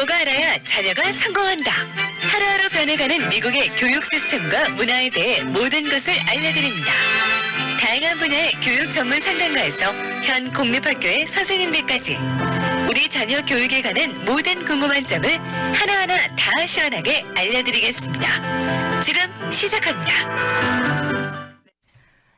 부모가 알아야 자녀가 성공한다. 하루하루 변해가는 미국의 교육 시스템과 문화에 대해 모든 것을 알려드립니다. 다양한 분야의 교육 전문 상담가에서 현 공립학교의 선생님들까지 우리 자녀 교육에 관한 모든 궁금한 점을 하나하나 다 시원하게 알려드리겠습니다. 지금 시작합니다.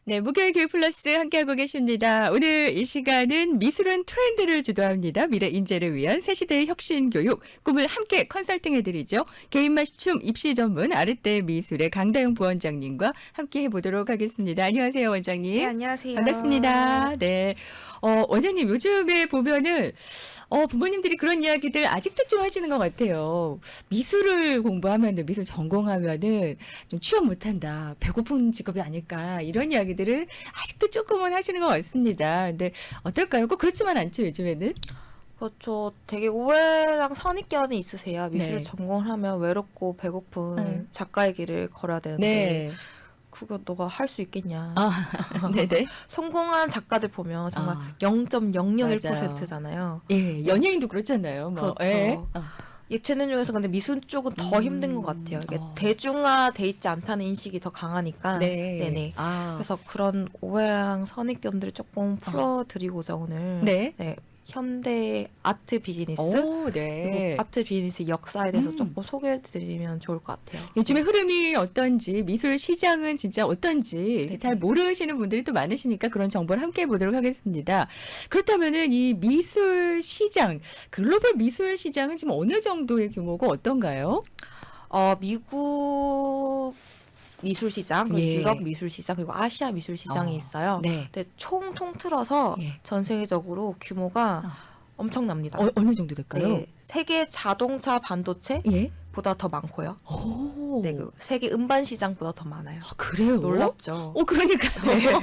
네, 목요일 교육 플러스 함께하고 계십니다. 오늘 이 시간은 미술은 트렌드를 주도합니다. 미래 인재를 위한 새시대의 혁신 교육, 꿈을 함께 컨설팅해드리죠. 개인 맞춤 입시 전문 아르떼 미술의 강다영 부원장님과 함께 해보도록 하겠습니다. 안녕하세요, 원장님. 네, 안녕하세요. 반갑습니다. 네. 원장님, 요즘에 보면은, 부모님들이 그런 이야기들 아직도 좀 하시는 것 같아요. 미술을 공부하면은, 미술 전공하면은 좀 취업 못한다. 배고픈 직업이 아닐까. 이런 이야기들을 아직도 조금은 하시는 것 같습니다. 근데 어떨까요? 꼭 그렇지만 않죠, 요즘에는? 그렇죠. 되게 오해랑 선입견이 있으세요. 미술을 네. 전공을 하면 외롭고 배고픈 네. 작가의 길을 걸어야 되는데 네. 그거 너가 할 수 있겠냐. 아, 네네. 성공한 작가들 보면 정말 아, 0.001%잖아요. 예, 연예인도 그렇잖아요. 뭐, 그렇죠. 예. 예체능 중에서 근데 미술 쪽은 더 힘든 것 같아요. 이게 대중화돼 있지 않다는 인식이 더 강하니까. 네. 네네. 아, 그래서 그런 오해랑 선입견들을 조금 풀어드리고자 오늘 네. 현대 아트 비즈니스 오, 그리고 네. 아트 비즈니스 역사에 대해서 음. 조금 소개해드리면 좋을 것 같아요. 요즘에 흐름이 어떤지, 미술 시장은 진짜 어떤지 네네. 잘 모르시는 분들이 또 많으시니까 그런 정보를 함께 보도록 하겠습니다. 그렇다면은 이 미술 시장, 글로벌 미술 시장은 지금 어느 정도의 규모고 어떤가요? 미국 미술 시장, 그리고 예. 유럽 미술 시장, 그리고 아시아 미술 시장이 있어요. 네. 근데 총 통틀어서 예. 전 세계적으로 규모가 엄청납니다. 어느 정도 될까요? 네, 세계 자동차 반도체보다 예. 더 많고요. 오. 네, 그 세계 음반 시장보다 더 많아요. 아, 그래요? 놀랍죠. 그러니까요.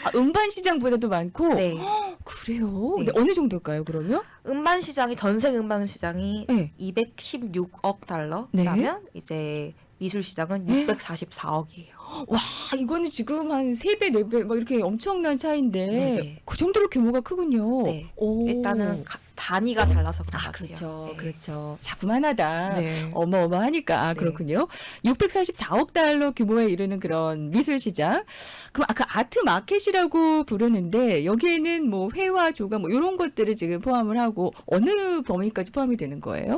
아, 음반 시장보다도 많고. 네. 그래요? 네. 근데 어느 정도일까요, 그러면? 음반 시장이 전세 음반 시장이 네. 216억 달러라면 네. 이제 미술 시장은 644억이에요. 와, 이거는 지금 한 3배, 4배, 막 이렇게 엄청난 차이인데, 네네. 그 정도로 규모가 크군요. 네. 오. 일단은 단위가 달라서 그런 것 같아요. 그렇죠. 네. 그렇죠. 자품 하나당 네. 어마어마하니까. 네. 그렇군요. 644억 달러 규모에 이르는 그런 미술 시장. 그럼 그 아트 마켓이라고 부르는데, 여기에는 뭐 회화, 조각, 뭐 이런 것들을 지금 포함을 하고, 어느 범위까지 포함이 되는 거예요?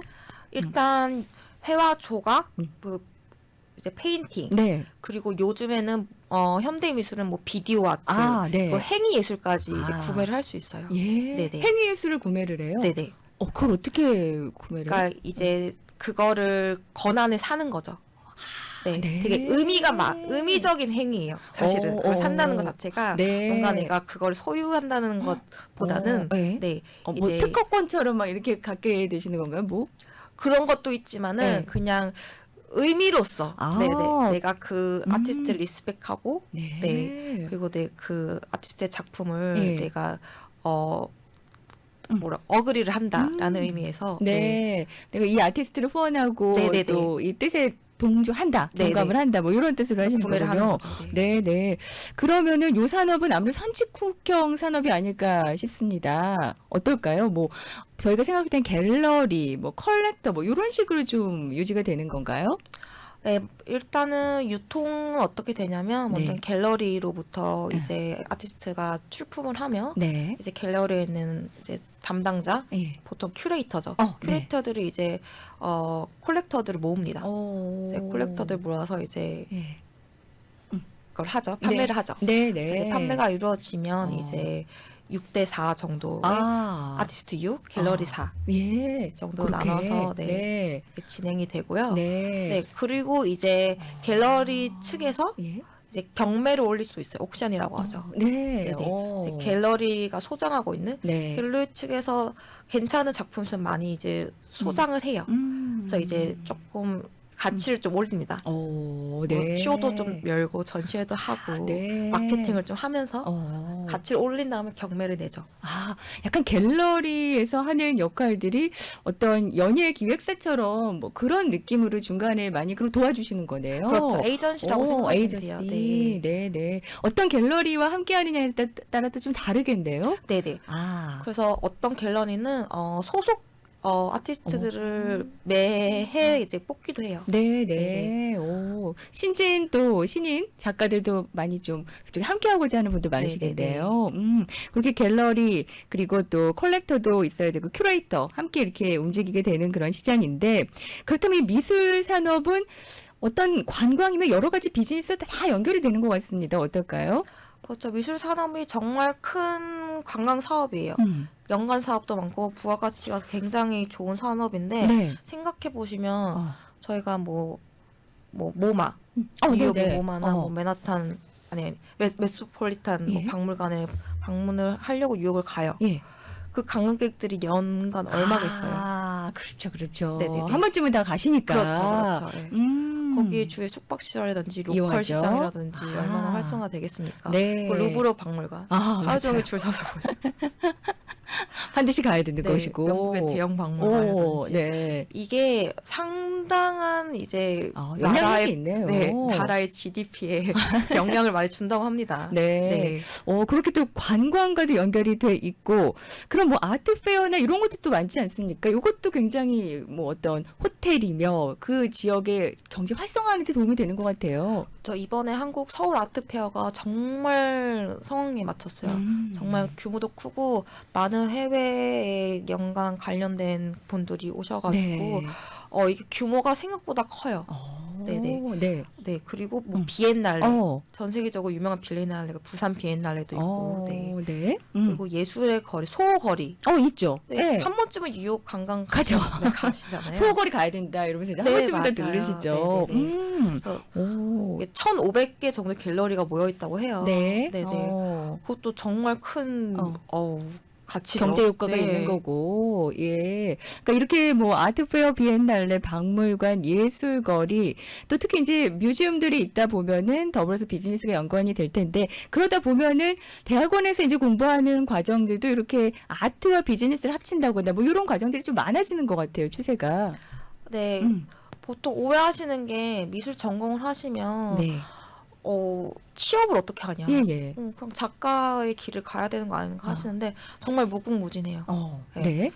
일단 회화 조각, 음. 이제 페인팅, 네. 그리고 요즘에는 현대 미술은 뭐 비디오 아트, 네. 뭐 행위 예술까지 이제 아. 구매를 할 수 있어요. 예. 네네. 행위예술을 구매를 해요? 네네. 그걸 어떻게 구매를 해요? 그러니까 이제 그거를 권한을 사는 거죠. 네, 네. 되게 의미적인 행위예요. 사실은 그걸 산다는 것 자체가 네. 뭔가 내가 그걸 소유한다는 것보다는 네. 네, 뭐 이제 특허권처럼 막 이렇게 갖게 되시는 건가요? 뭐? 그런 것도 있지만은 네. 그냥 의미로서 아. 네네 내가 그 아티스트를 리스펙하고 네. 네. 그리고 내 그 아티스트의 작품을 예. 내가 어그리를 한다라는 의미에서 네. 내가 이 아티스트를 후원하고 네네네. 또 이 뜻에 동조한다, 네네. 동감을 한다, 뭐 이런 뜻으로 하시는 구매를 하는 거군요. 거죠. 네, 네. 그러면은 요 산업은 아무래도 선진국형 산업이 아닐까 싶습니다. 어떨까요? 뭐 저희가 생각할 땐 갤러리, 뭐 컬렉터, 뭐 이런 식으로 좀 유지가 되는 건가요? 네, 일단은 유통은 어떻게 되냐면 먼저 네. 갤러리로부터 이제 아티스트가 출품을 하면 네. 이제 갤러리에 있는 이제 담당자 예. 보통 큐레이터죠. 네. 큐레이터들이 이제 콜렉터들을 모읍니다. 이제 오. 콜렉터들 모아서 이제 예. 그걸 하죠. 판매를 하죠. 네, 그래서 네. 이제 판매가 이루어지면 어. 이제 6대 4 정도의 아티스트 6, 갤러리 4 예. 정도로 그렇게. 나눠서 네. 진행이 되고요. 네. 네, 그리고 이제 갤러리 측에서 예. 이제 경매를 올릴 수 있어요. 옥션이라고 하죠. 네. 네네. 오. 이제 갤러리가 소장하고 있는 네. 갤러리 측에서 괜찮은 작품 있으면 많이 이제 소장을 해요. 그래서 이제 조금 가치를 좀 올립니다. 오, 뭐 네. 쇼도 좀 열고 전시회도 하고 네. 마케팅을 좀 하면서 가치를 올린 다음에 경매를 내죠. 약간 갤러리에서 하는 역할들이 어떤 연예 기획사처럼 뭐 그런 느낌으로 중간에 많이 그럼 도와주시는 거네요. 그렇죠. 에이전시라고 생각하시면 에이전시. 돼요. 네. 네, 네. 어떤 갤러리와 함께 하느냐에 따라 또 좀 다르겠네요. 네네. 그래서 어떤 갤러리는 소속 아티스트들을 매해 이제 뽑기도 해요. 네, 네. 네네. 오, 신진 또 신인 작가들도 많이 좀 그쪽에 함께하고자 하는 분도 많으시겠네요. 그렇게 갤러리 그리고 또 컬렉터도 있어야 되고 큐레이터 함께 이렇게 움직이게 되는 그런 시장인데 그렇다면 이 미술 산업은 어떤 관광이면 여러 가지 비즈니스가 다 연결이 되는 것 같습니다. 어떨까요? 그렇죠. 미술 산업이 정말 큰 관광 사업이에요. 음. 연간 사업도 많고 부가가치가 굉장히 좋은 산업인데 네. 생각해 보시면 어. 저희가 뭐 모마, 뉴욕의 네네. 모마나 뭐 맨하탄 아니 메트로폴리탄 뭐 예. 박물관에 방문을 하려고 뉴욕을 가요. 예. 그 관광객들이 연간 얼마가 있어요. 아, 그렇죠, 그렇죠. 네네네. 한 번쯤은 다 가시니까. 그렇죠, 그렇죠. 예. 거기에 주의 숙박시설이라든지 로컬 이용하죠. 시장이라든지 아. 얼마나 활성화 되겠습니까? 네. 그 루브르 박물관 아, 하루 맞아요. 종일 줄 서서 보죠. 반드시 가야 되는 네, 것이고. 영국의 대형 오, 박물관이라든지 네. 이게 상당한 이제 영향력이 있네요. 네, 나라의 GDP에 영향을 많이 준다고 합니다. 네. 그렇게 또 관광과도 연결이 돼 있고, 그럼 뭐 아트페어나 이런 것도 또 많지 않습니까? 이것도 굉장히 뭐 어떤 호텔이며 그 지역의 경제 활성화하는 데 도움이 되는 것 같아요. 저 이번에 한국 서울 아트페어가 정말 성황리에 마쳤어요. 정말 규모도 크고 많은 해외에 연관 관련된 분들이 오셔가지고 네. 이게 규모가 생각보다 커요. 네네. 네. 네, 그리고 뭐 비엔날레 어. 전 세계적으로 유명한 비엔날레가 부산 비엔날레도 있고, 네. 네. 그리고 예술의 거리, 소거리. 있죠. 네, 네. 한 번쯤은 뉴욕 관광 가죠. 네, 가시잖아요. 소거리 가야 된다 이러면서 이제 한 네, 번쯤은 더 맞아요. 들으시죠. 네네네. 그래서 오. 이게 1,500개 정도 갤러리가 모여 있다고 해요. 네. 네네. 그것도 정말 큰 가치죠. 경제 효과가 네. 있는 거고, 예. 그러니까 이렇게 뭐 아트페어, 비엔날레, 박물관, 예술거리, 또 특히 이제 뮤지엄들이 있다 보면은 더불어서 비즈니스가 연관이 될 텐데, 그러다 보면은 대학원에서 이제 공부하는 과정들도 이렇게 아트와 비즈니스를 합친다거나 뭐 이런 과정들이 좀 많아지는 것 같아요, 추세가. 네. 보통 오해하시는 게 미술 전공을 하시면 네. 취업을 어떻게 하냐. 예, 예. 그럼 작가의 길을 가야 되는 거 아닌가 하시는데 정말 무궁무진해요. 네.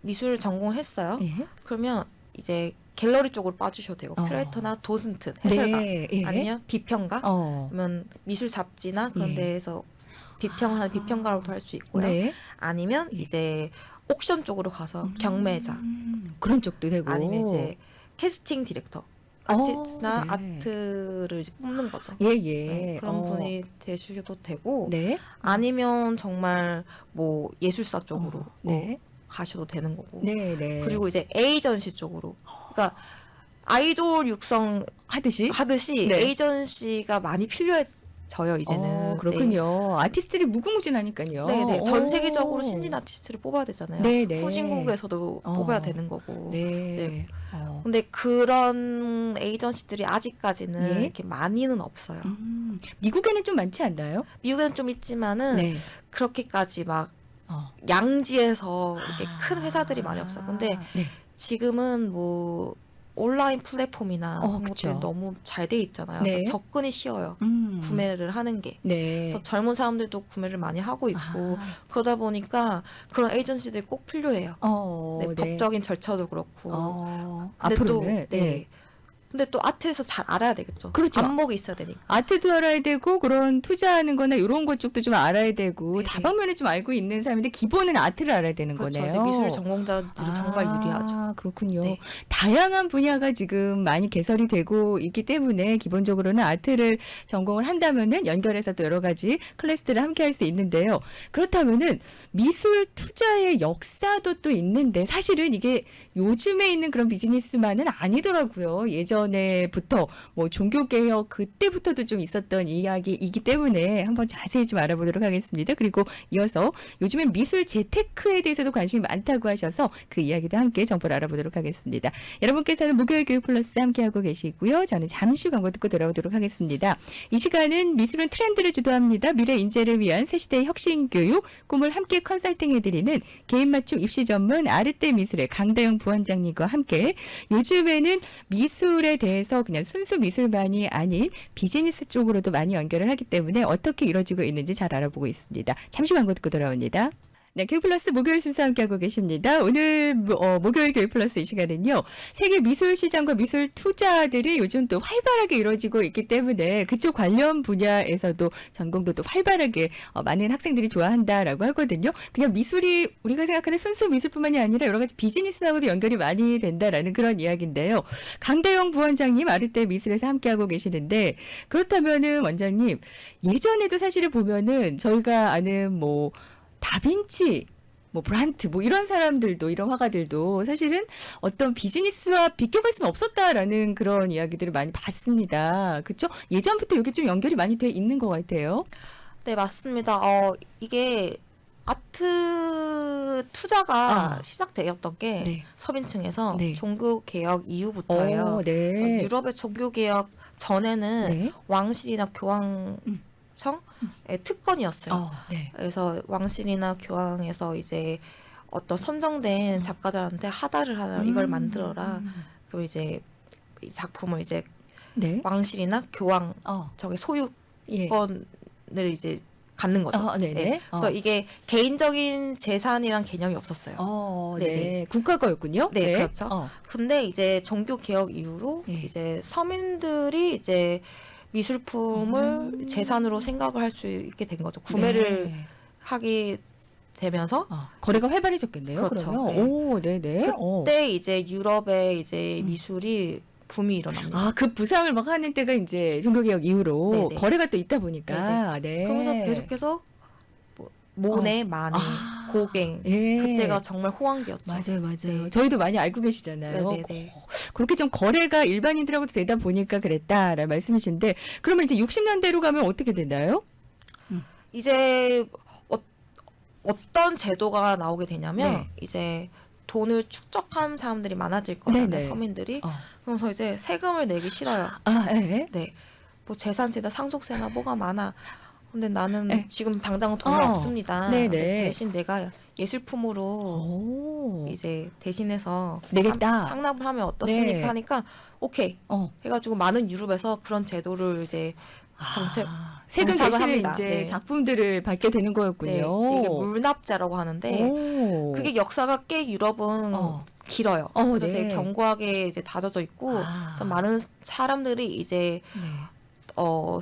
미술 전공을 했어요. 예. 그러면 이제 갤러리 쪽으로 빠지셔도 되고 큐레이터나 도슨트, 해설가 네. 예. 아니면 비평가 그러면 미술 잡지나 그런 예. 데에서 비평을 하는 비평가로도 할 수 있고요. 네. 아니면 예. 이제 옥션 쪽으로 가서 경매자 그런 쪽도 되고. 아니면 이제 캐스팅 디렉터 아티스트나 네. 아트를 이제 뽑는 거죠. 예, 예. 네, 그런 분이 되셔도 되고 네. 아니면 정말 뭐 예술사 쪽으로 네. 가셔도 되는 거고. 네, 네. 그리고 이제 에이전시 쪽으로. 그러니까 아이돌 육성 하듯이 하듯이 네. 에이전시가 많이 필요해져요, 이제는. 그렇군요. 아티스트들이 무궁무진하니까요. 네, 네. 전 오. 세계적으로 신진 아티스트를 뽑아야 되잖아요. 네, 네. 후진국에서도 뽑아야 되는 거고. 네. 네. 근데 그런 에이전시들이 아직까지는 예? 이렇게 많이는 없어요. 미국에는 좀 많지 않나요? 미국에는 좀 있지만은 네. 그렇게까지 막 어. 양지에서 이렇게 큰 회사들이 많이 없어요. 근데 네. 지금은 뭐 온라인 플랫폼이나 그런 그쵸. 것들이 너무 잘 돼 있잖아요. 네. 그래서 접근이 쉬워요. 구매를 하는 게. 네. 그래서 젊은 사람들도 구매를 많이 하고 있고 아. 그러다 보니까 그런 에이전시들이 꼭 필요해요. 네, 네. 법적인 절차도 그렇고. 근데 앞으로는 또, 네. 근데 또 아트에서 잘 알아야 되겠죠. 그렇죠. 안목이 있어야 되니까. 아트도 알아야 되고 그런 투자하는 거나 이런 것 쪽도 좀 알아야 되고 네네. 다방면을 좀 알고 있는 사람인데 기본은 아트를 알아야 되는 그렇죠. 거네요. 이제 미술 전공자들이 정말 유리하죠. 그렇군요. 네. 다양한 분야가 지금 많이 개설이 되고 있기 때문에 기본적으로는 아트를 전공을 한다면은 연결해서 또 여러 가지 클래스들을 함께 할 수 있는데요. 그렇다면은 미술 투자의 역사도 또 있는데 사실은 이게 요즘에 있는 그런 비즈니스만은 아니더라고요. 예전에부터 뭐 종교개혁 그때부터도 좀 있었던 이야기이기 때문에 한번 자세히 좀 알아보도록 하겠습니다. 그리고 이어서 요즘엔 미술 재테크에 대해서도 관심이 많다고 하셔서 그 이야기도 함께 정보를 알아보도록 하겠습니다. 여러분께서는 목요일 교육 플러스 함께하고 계시고요. 저는 잠시 후 광고 듣고 돌아오도록 하겠습니다. 이 시간은 미술은 트렌드를 주도합니다. 미래 인재를 위한 새시대의 혁신 교육, 꿈을 함께 컨설팅해드리는 개인 맞춤 입시 전문 아르떼 미술의 강다영 부원장님과 함께 요즘에는 미술에 대해서 그냥 순수 미술만이 아닌 비즈니스 쪽으로도 많이 연결을 하기 때문에 어떻게 이루어지고 있는지 잘 알아보고 있습니다. 잠시 광고 듣고 돌아옵니다. 네, 교육플러스 목요일 순서 함께하고 계십니다. 오늘 목요일 교육플러스 이 시간은요. 세계 미술 시장과 미술 투자들이 요즘 또 활발하게 이루어지고 있기 때문에 그쪽 관련 분야에서도 전공도 또 활발하게 많은 학생들이 좋아한다라고 하거든요. 그냥 미술이 우리가 생각하는 순수 미술뿐만이 아니라 여러 가지 비즈니스하고도 연결이 많이 된다라는 그런 이야기인데요. 강대영 부원장님 아르떼 미술에서 함께하고 계시는데 그렇다면은 원장님 예전에도 사실을 보면은 저희가 아는 뭐 다빈치, 뭐 브란트, 뭐 이런 사람들도 이런 화가들도 사실은 어떤 비즈니스와 비교할 수는 없었다라는 그런 이야기들을 많이 봤습니다. 그렇죠? 예전부터 이게 좀 연결이 많이 돼 있는 것 같아요. 네, 맞습니다. 이게 아트 투자가 시작되었던 게 네. 서민층에서 네. 종교 개혁 이후부터예요. 네. 그래서 유럽의 종교 개혁 전에는 네. 왕실이나 교황청의 특권이었어요. 네. 그래서 왕실이나 교황에서 이제 어떤 선정된 작가들한테 하다를 하나 이걸 만들어라. 그리고 이제 이 작품을 이제 네. 왕실이나 교황 저기 예. 소유권을 이제 갖는 거죠. 네네. 네. 그래서 이게 개인적인 재산이란 개념이 없었어요. 네. 네네. 국가 거였군요. 네, 그렇죠. 근데 이제 종교 개혁 이후로 예. 이제 서민들이 이제 미술품을 재산으로 생각을 할 수 있게 된 거죠. 구매를 네. 하게 되면서 거래가 활발해졌겠네요. 그렇죠. 그러면 네. 오, 네네. 그때 이제 유럽의 이제 미술이 붐이 일어납니다. 그 부상을 막 하는 때가 이제 종교개혁 이후로 네네. 거래가 또 있다 보니까. 네. 그러면서 계속해서 뭐 모네, 마네, 고갱 예. 그때가 정말 호황기였죠. 맞아요. 네. 저희도 많이 알고 계시잖아요. 네네네. 그렇게 좀 거래가 일반인들하고도 되다 보니까 그랬다라는 말씀이신데, 그러면 이제 60년대로 가면 어떻게 되나요? 이제 어떤 제도가 나오게 되냐면 네. 이제 돈을 축적한 사람들이 많아질 거잖아요. 네네. 서민들이. 그래서 이제 세금을 내기 싫어요. 네. 네. 뭐 재산세나 상속세나 뭐가 많아. 근데 나는 네. 지금 당장은 돈이 없습니다. 네네. 근데 대신 내가 예술품으로 이제 대신해서 내겠다. 상납을 하면 어떻습니까? 네. 하니까 오케이 해가지고 많은 유럽에서 그런 제도를 이제 정책 세금 정착을 대신에 합니다. 이제 네. 작품들을 받게 되는 거였군요. 네, 이게 물납자라고 하는데 그게 역사가 꽤 유럽은 길어요. 그래서 네. 되게 견고하게 이제 다져져 있고 그래서 많은 사람들이 이제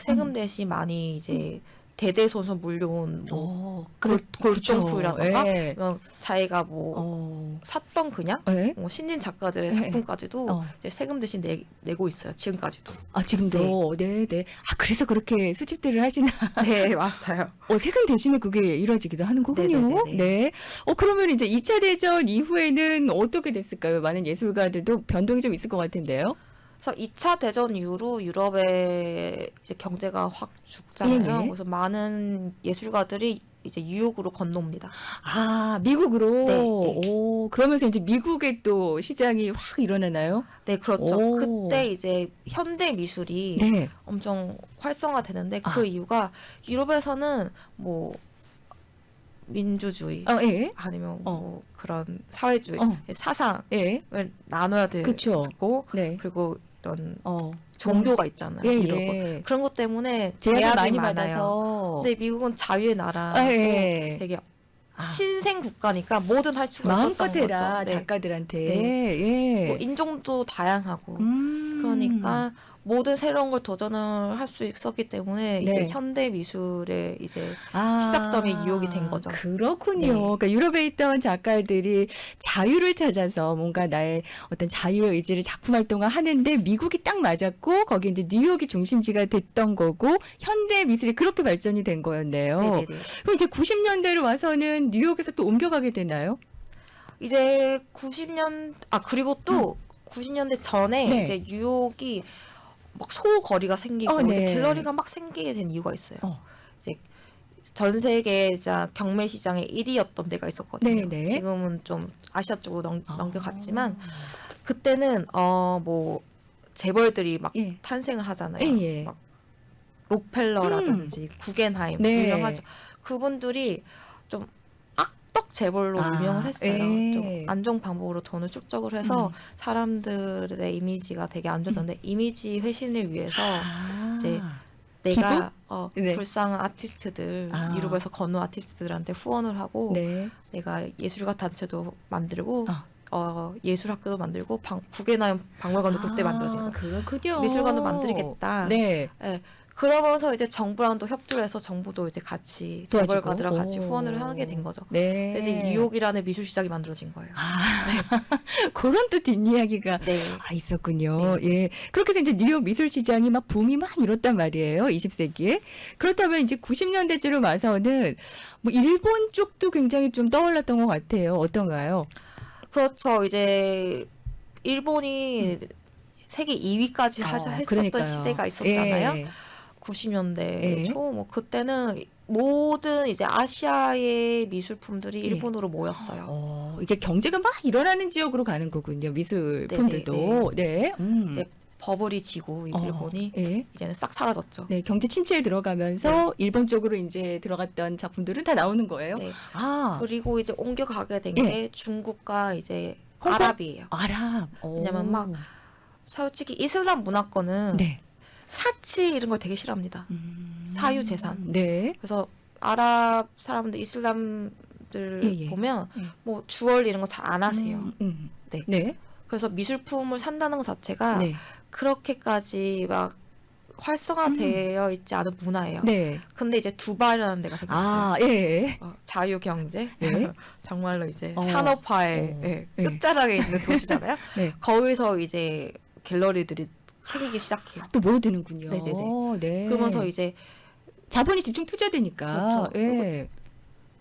세금 대신 많이 이제 대대손손 물려온 뭐 골동품이라던가 네. 자기가 뭐 샀던 그냥 네. 뭐 신진 작가들의 네. 작품까지도 이제 세금 대신 내고 있어요. 지금까지도. 지금도 네. 그래서 그렇게 수집들을 하시나? 네, 맞아요. 세금 대신에 그게 이루어지기도 하는 거군요. 네네네네. 네. 그러면 이제 2차 대전 이후에는 어떻게 됐을까요? 많은 예술가들도 변동이 좀 있을 것 같은데요. 그래서 2차 대전 이후로 유럽의 이제 경제가 확 죽잖아요. 예. 그래서 많은 예술가들이 이제 뉴욕으로 건너옵니다. 미국으로. 네, 네. 그러면서 이제 미국의 또 시장이 확 일어나나요? 네, 그렇죠. 오. 그때 이제 현대 미술이 네. 엄청 활성화되는데 그 이유가 유럽에서는 뭐 민주주의 예. 아니면 뭐 그런 사회주의 사상을 예. 나눠야 되고 그쵸. 네. 그리고 이런 종교가 있잖아요. 예, 이런 예. 거. 그런 것 때문에 제약을 제약이 많이 많아요. 받아서. 근데 미국은 자유의 나라고 예. 되게 신생 국가니까 뭐든 할 수가 마음껏 있었던 해라 거죠. 네. 작가들한테. 네. 예. 뭐 인종도 다양하고 그러니까 모든 새로운 걸 도전을 할 수 있었기 때문에 이제 네. 현대 미술의 이제 시작점이 유혹이 된 거죠. 그렇군요. 네. 그러니까 유럽에 있던 작가들이 자유를 찾아서 뭔가 나의 어떤 자유의 의지를 작품 활동을 하는데 미국이 딱 맞았고 거기 이제 뉴욕이 중심지가 됐던 거고 현대 미술이 그렇게 발전이 된 거였네요. 네네네. 그럼 이제 90년대로 와서는 뉴욕에서 또 옮겨가게 되나요? 이제 90년 그리고 또 90년대 전에 네. 이제 뉴욕이 막 소거리가 생기고 네. 이제 갤러리가 막 생기게 된 이유가 있어요. 이제 전 세계 경매 시장의 1위였던 데가 있었거든요. 네네. 지금은 좀 아시아 쪽으로 넘겨갔지만 그때는 뭐 재벌들이 막 예. 탄생을 하잖아요. 예. 막 록펠러라든지 구겐하임 네. 유명하죠. 그분들이 좀 악덕 재벌로 유명을 했어요. 예. 좀 안종 방법으로 돈을 축적을 해서 사람들의 이미지가 되게 안 좋던데 이미지 회신을 위해서 이제 내가 네. 불쌍한 아티스트들, 아. 유럽에서 건너 아티스트들한테 후원을 하고 네. 내가 예술가 단체도 만들고 아. 예술학교도 만들고 국외나염 박물관도 그때 만들어진 거예요. 그렇군요. 미술관도 만들겠다. 네. 예. 그러면서 이제 정부랑도 협조를 해서 정부도 이제 같이 도와주고. 재벌가들랑 같이 오. 후원을 하게 된 거죠. 네. 그래서 이제 뉴욕이라는 미술 시장이 만들어진 거예요. 그런 또 뒷이야기가 네. 있었군요. 예. 그렇게 해서 이제 뉴욕 미술 시장이 막 붐이 막 일었단 말이에요. 20세기에. 그렇다면 이제 90년대쯤으로 와서는 뭐 일본 쪽도 굉장히 좀 떠올랐던 것 같아요. 어떤가요? 그렇죠. 이제 일본이 세계 2위까지 했었던 그러니까요. 시대가 있었잖아요. 예. 90년대 예. 초 뭐 그때는 모든 이제 아시아의 미술품들이 예. 일본으로 모였어요. 이게 경제가 막 일어나는 지역으로 가는 거군요. 미술품들도. 네. 이제 버블이 지고 일본이 예. 이제는 싹 사라졌죠. 네, 경제 침체에 들어가면서 일본 쪽으로 이제 들어갔던 작품들은 다 나오는 거예요. 네. 아, 그리고 이제 옮겨가게 된 예. 게 중국과 이제 홍콩? 아랍이에요. 아랍. 왜냐면 막 솔직히 이슬람 문화권은 네. 사치 이런 걸 되게 싫어합니다. 사유 재산. 네. 그래서 아랍 사람들 이슬람들 예. 보면 예. 뭐 주얼리 이런 거 잘 안 하세요. 네. 네. 그래서 미술품을 산다는 것 자체가 네. 그렇게까지 막 활성화되어 있지 않은 문화예요. 네. 근데 이제 두바이라는 데가 생겼어요. 아, 예. 자유 경제, 네. 정말로 이제 어. 산업화의 예. 끝자락에 있는 도시잖아요. 네. 거기서 이제 갤러리들이 생기기 시작해요. 또 모여드는군요. 네네네. 네. 그러면서 이제 자본이 집중 투자되니까. 그렇죠. 예.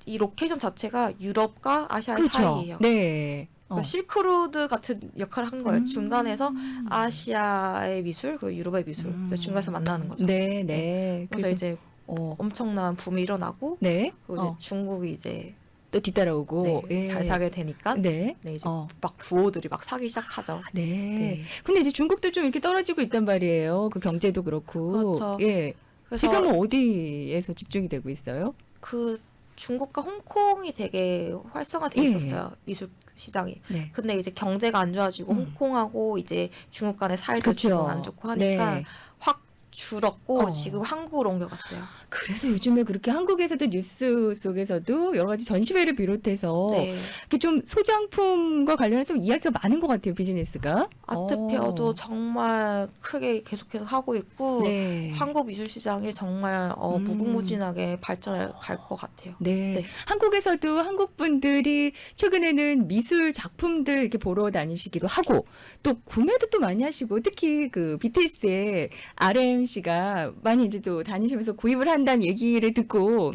이 로케이션 자체가 유럽과 아시아의 그렇죠. 사이예요. 네. 그 실크로드 같은 역할을 한 거예요. 중간에서 아시아의 미술, 그 유럽의 미술, 이제 중간에서 만나는 거죠. 네, 네. 그래서 이제 엄청난 붐이 일어나고, 네. 그리고 이제 중국이 이제 또 뒤따라오고. 네, 예. 잘 사게 되니까, 네. 네, 이제 막 부호들이 막 사기 시작하죠. 네. 네. 근데 이제 중국도 좀 이렇게 떨어지고 있단 말이에요. 그 경제도 그렇고. 그렇죠. 예. 그래서 지금은 어디에서 집중이 되고 있어요? 그 중국과 홍콩이 되게 활성화돼 예. 있었어요. 미술 시장이. 네. 근데 이제 경제가 안 좋아지고 홍콩하고 이제 중국 간의 사이도 그렇죠. 지금 안 좋고 하니까 네. 확 줄었고 어. 지금 한국으로 옮겨갔어요. 그래서 요즘에 그렇게 한국에서도 뉴스 속에서도 여러 가지 전시회를 비롯해서 네. 이렇게 좀 소장품과 관련해서 이야기가 많은 것 같아요, 비즈니스가. 아트페어도 정말 크게 계속해서 하고 있고 네. 한국 미술 시장이 정말 무궁무진하게 발전할 것 같아요. 네. 네. 한국에서도 한국 분들이 최근에는 미술 작품들 이렇게 보러 다니시기도 하고 또 구매도 또 많이 하시고 특히 그 BTS의 RM 씨가 많이 이제 또 다니시면서 구입을 한다는 얘기를 듣고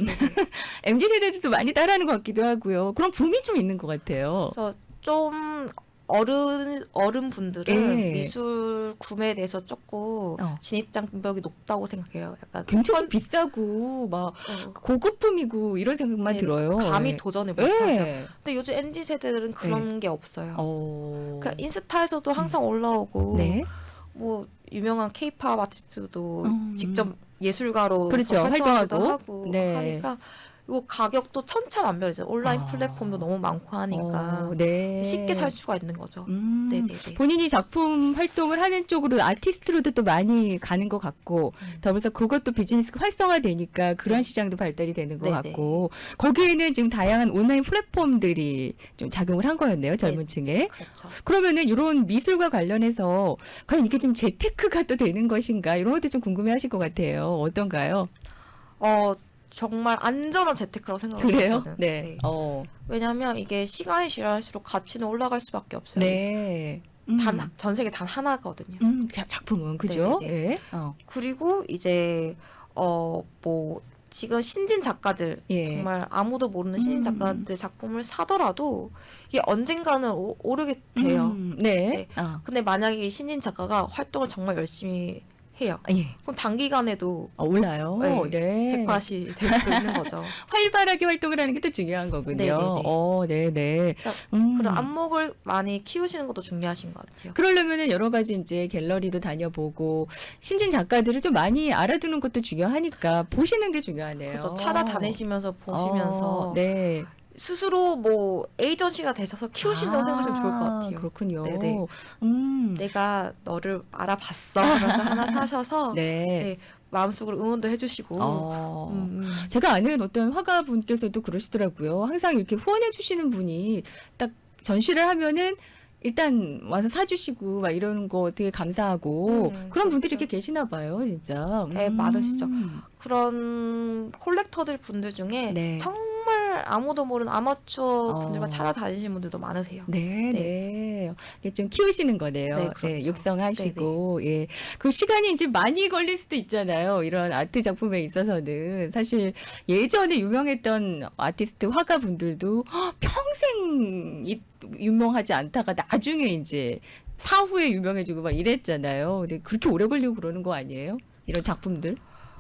MZ 세대도 또 많이 따라하는 것 같기도 하고요. 그런 붐이 좀 있는 것 같아요. 그래서 좀 어른 분들은 예. 미술 구매에 대해서 조금 어. 진입장벽이 높다고 생각해요. 약간 굉장히 비싸고 막 고급품이고 이런 생각만 네, 들어요. 감히 예. 도전을 못하죠. 예. 근데 요즘 MZ 세대들은 그런 게 없어요. 그러니까 인스타에서도 항상 올라오고 네. 뭐 유명한 케이팝 아티스트도 직접 예술가로 그렇죠. 활동하기도 활동하고. 하고 네. 하니까 이거 가격도 천차만별이죠. 온라인 플랫폼도 너무 많고 하니까 네. 쉽게 살 수가 있는 거죠. 네네네. 본인이 작품 활동을 하는 쪽으로 아티스트로도 또 많이 가는 것 같고 더불어서 그것도 비즈니스가 활성화되니까 그러한 시장도 발달이 되는 것 네네. 같고 거기에는 지금 다양한 온라인 플랫폼들이 좀 작용을 한 거였네요. 젊은 네. 층에. 그렇죠. 그러면은 이런 미술과 관련해서 과연 이게 지금 재테크가 또 되는 것인가 이런 것도 좀 궁금해하실 것 같아요. 어떤가요? 정말 안전한 재테크라고 생각해요. 그래요? 저는. 네. 왜냐하면 이게 시간이 지날수록 가치는 올라갈 수밖에 없어요. 네. 전 세계 단 하나거든요. 작품은 그죠? 네네네. 예. 그리고 이제 뭐 지금 신진 작가들 예. 정말 아무도 모르는 신진 작가들 작품을 사더라도 이게 언젠가는 오르게 돼요. 네. 네. 근데 만약에 이 신진 작가가 활동을 정말 열심히 해요. 예. 그럼 단기간에도 올라요. 네. 네. 잭팟이 될 수도 있는 거죠. 활발하게 활동을 하는 게 또 중요한 거군요. 네네네. 네네. 그런 안목을 많이 키우시는 것도 중요하신 것 같아요. 그러려면은 여러 가지 이제 갤러리도 다녀보고 신진 작가들을 좀 많이 알아두는 것도 중요하니까 보시는 게 중요하네요. 그렇죠. 찾아다니시면서 보시면서 네. 스스로 뭐 에이전시가 되셔서 키우신다고 생각하시면 좋을 것 같아요. 그렇군요. 네네. 내가 너를 알아봤어 하면서 하나 사셔서 네. 네, 마음속으로 응원도 해주시고. 어. 제가 아는 어떤 화가분께서도 그러시더라고요. 항상 이렇게 후원해 주시는 분이 딱 전시를 하면은 일단 와서 사주시고 막 이러는 거 되게 감사하고 그런 분들이 그렇죠. 이렇게 계시나 봐요, 진짜. 네, 많으시죠. 그런 콜렉터들 분들 중에 네. 정말 아무도 모르는 아마추어 분들만 어. 찾아다니시는 분들도 많으세요. 네, 네. 이게 좀 키우시는 거네요. 네, 네, 그렇죠. 육성하시고, 예. 그 시간이 이제 많이 걸릴 수도 있잖아요. 이런 아트 작품에 있어서는. 사실 예전에 유명했던 아티스트 화가 분들도 평생 유명하지 않다가 나중에 이제 사후에 유명해지고 막 이랬잖아요. 근데 그렇게 오래 걸리고 그러는 거 아니에요? 이런 작품들?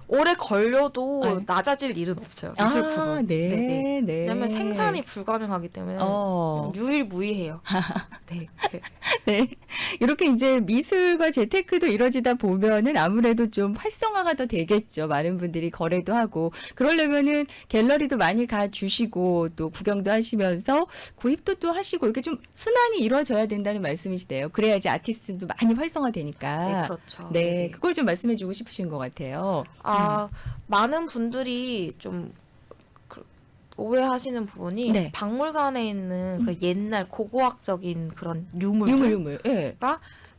오래 걸려도 네. 낮아질 일은 없어요. 미술품은. 네, 네네. 네. 왜냐면 생산이 불가능하기 때문에 어. 유일무이해요. 네. 네. 이렇게 이제 미술과 재테크도 이루어지다 보면은 아무래도 좀 활성화가 더 되겠죠. 많은 분들이 거래도 하고. 그러려면은 갤러리도 많이 가 주시고 또 구경도 하시면서 구입도 또 하시고 이렇게 좀 순환이 이루어져야 된다는 말씀이시대요. 그래야지 아티스트도 많이 활성화되니까. 네, 그렇죠. 네. 네네. 그걸 좀 말씀해 주고 싶으신 것 같아요. 많은 분들이 좀 오해하시는 부분이 네. 박물관에 있는 그 옛날 고고학적인 그런 유물들 유물. 예.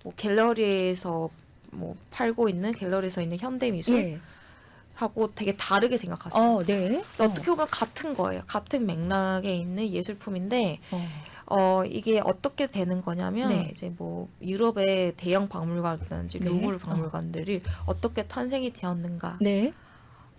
뭐 갤러리에서 뭐 팔고 있는 갤러리에서 있는 현대 미술하고 예. 되게 다르게 생각하세요. 네. 어떻게 보면 같은 거예요. 같은 맥락에 있는 예술품인데 어. 이게 어떻게 되는 거냐면 네. 이제 뭐 유럽의 대형 박물관이라든지 네. 루브르 박물관들이 어떻게 탄생이 되었는가 네.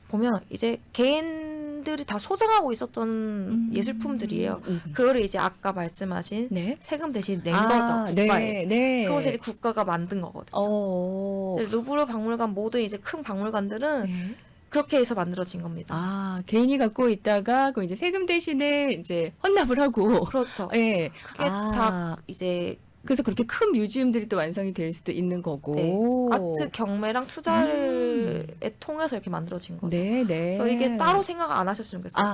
보면 이제 개인들이 다 소장하고 있었던 예술품들이에요. 그거를 이제 아까 말씀하신 네. 세금 대신 낸 거죠, 국가에. 네. 네. 그것을 이제 국가가 만든 거거든요. 이제 루브르 박물관 모든 이제 큰 박물관들은 네. 그렇게 해서 만들어진 겁니다. 개인이 갖고 있다가 그 이제 세금 대신에 이제 헌납을 하고 그렇죠. 예. 그게 다 이제 그래서 그렇게 큰 뮤지엄들이 또 완성이 될 수도 있는 거고. 네, 아트 경매랑 투자를 통해서 이렇게 만들어진 거죠. 네, 네. 그래서 이게 따로 생각 안 하셨으면 좋겠어요.